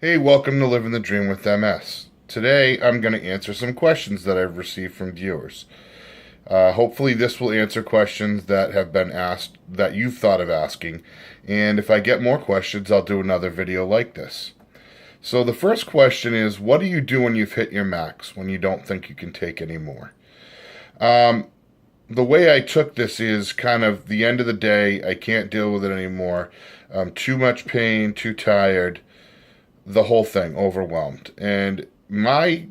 Hey, welcome to Living the Dream with MS. Today, I'm going to answer some questions that I've received from viewers. Hopefully, this will answer questions that have been asked that you've thought of asking. And if I get more questions, I'll do another video like this. So, the first question is, what do you do when you've hit your max, when you don't think you can take any more? The way I took this is kind of the end of the day, I can't deal with it anymore. Too much pain, too tired, the whole thing, overwhelmed. And my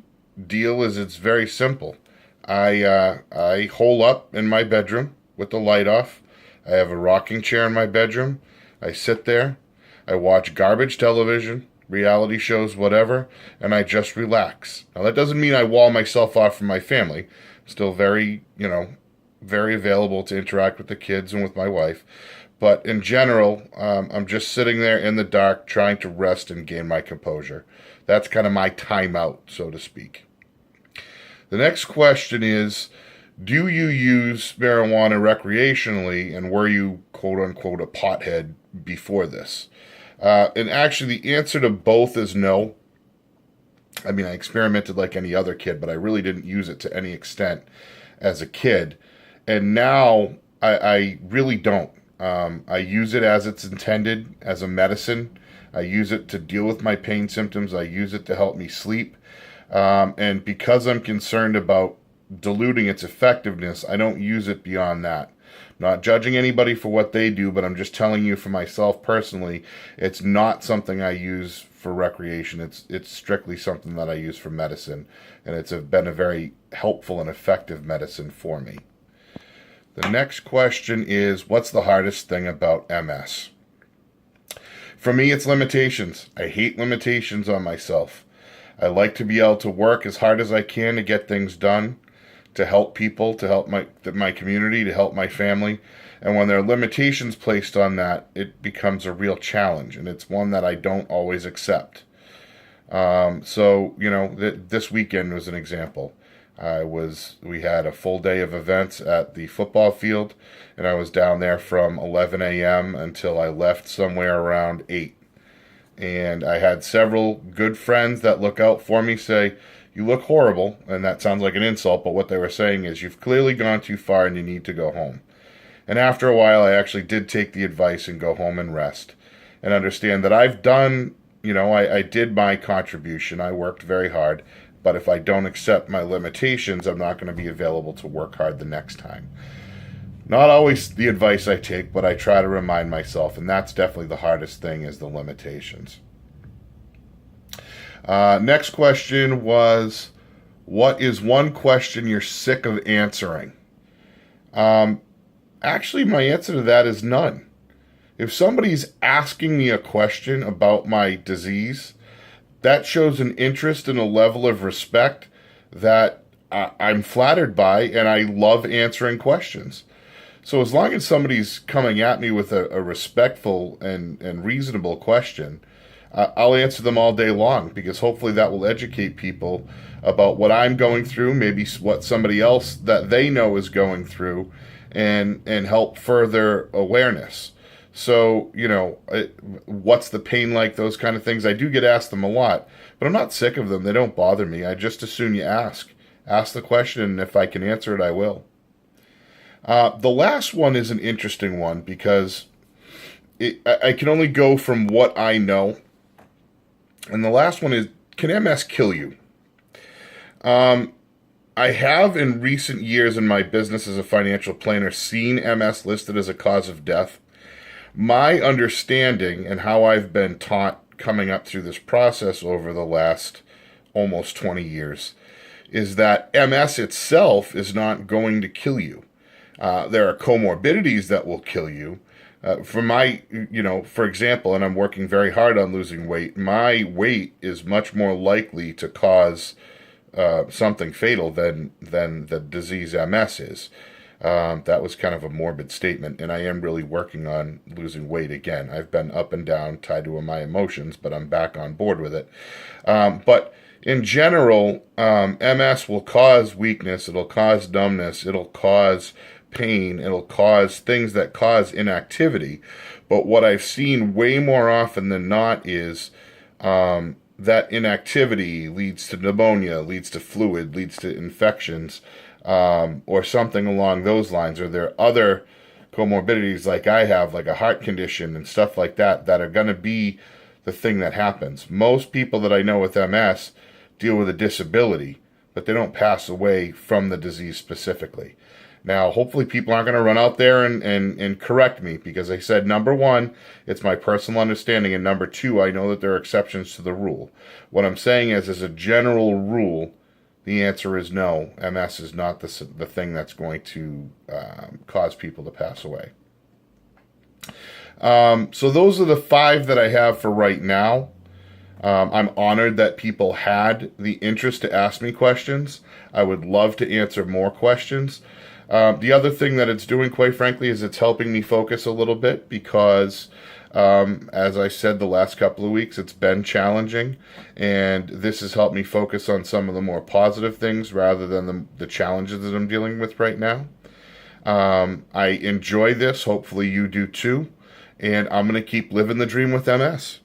deal is it's very simple. I hole up in my bedroom with the light off. I have a rocking chair in my bedroom. I sit there. I watch garbage television, reality shows, whatever, and I just relax. Now that doesn't mean I wall myself off from my family. I'm still very, very available to interact with the kids and with my wife. But in general, I'm just sitting there in the dark trying to rest and gain my composure. That's kind of my timeout, so to speak. The next question is, do you use marijuana recreationally, and were you, quote unquote, a pothead before this? And actually, the answer to both is no. I mean, I experimented like any other kid, but I really didn't use it to any extent as a kid. And now I really don't. I use it as it's intended, as a medicine. I use it to deal with my pain symptoms. I use it to help me sleep. And because I'm concerned about diluting its effectiveness, I don't use it beyond that. Not judging anybody for what they do, but I'm just telling you for myself personally, it's not something I use for recreation. It's strictly something that I use for medicine, and been a very helpful and effective medicine for me. The next question is, what's the hardest thing about MS? For me, it's limitations. I hate limitations on myself. I like to be able to work as hard as I can to get things done, to help people, to help my community, to help my family. And when there are limitations placed on that, it becomes a real challenge, and it's one that I don't always accept. This weekend was an example. We had a full day of events at the football field, and I was down there from 11 a.m. until I left somewhere around 8. And I had several good friends that look out for me say, "You look horrible," and that sounds like an insult, but what they were saying is, "You've clearly gone too far and you need to go home." And after a while, I actually did take the advice and go home and rest and understand that I've done, I did my contribution. I worked very hard. But if I don't accept my limitations, I'm not going to be available to work hard the next time. Not always the advice I take, but I try to remind myself, and that's definitely the hardest thing, is the limitations. Next question was, what is one question you're sick of answering? Actually, my answer to that is none. If somebody's asking me a question about my disease, that shows an interest and a level of respect that I'm flattered by, and I love answering questions. So as long as somebody's coming at me with a respectful and reasonable question, I'll answer them all day long, because hopefully that will educate people about what I'm going through, maybe what somebody else that they know is going through, and help further awareness. So, what's the pain like, those kind of things. I do get asked them a lot, but I'm not sick of them. They don't bother me. I just as soon you ask. Ask the question, and if I can answer it, I will. The last one is an interesting one, because I can only go from what I know. And the last one is, can MS kill you? I have in recent years in my business as a financial planner seen MS listed as a cause of death. My understanding, and how I've been taught coming up through this process over the last almost 20 years, is that MS itself is not going to kill you. There are comorbidities that will kill you. For example, and I'm working very hard on losing weight, my weight is much more likely to cause something fatal than the disease MS is. That was kind of a morbid statement, and I am really working on losing weight again. I've been up and down, tied to my emotions, but I'm back on board with it. But in general, MS will cause weakness, it'll cause numbness, it'll cause pain, it'll cause things that cause inactivity. But what I've seen way more often than not is that inactivity leads to pneumonia, leads to fluid, leads to infections, or something along those lines. Or there are other comorbidities like I have, like a heart condition and stuff like that, that are going to be the thing that happens. Most people that I know with MS deal with a disability, but they don't pass away from the disease specifically. Now, hopefully people aren't going to run out there and correct me, because I said, number one, it's my personal understanding, and number two, I know that there are exceptions to the rule. What I'm saying is, as a general rule, the answer is no. MS is not the thing that's going to cause people to pass away. So those are the 5 that I have for right now. I'm honored that people had the interest to ask me questions. I would love to answer more questions. The other thing that it's doing, quite frankly, is it's helping me focus a little bit, because, as I said the last couple of weeks, it's been challenging, and this has helped me focus on some of the more positive things rather than the challenges that I'm dealing with right now. I enjoy this. Hopefully you do too. And I'm going to keep living the dream with MS.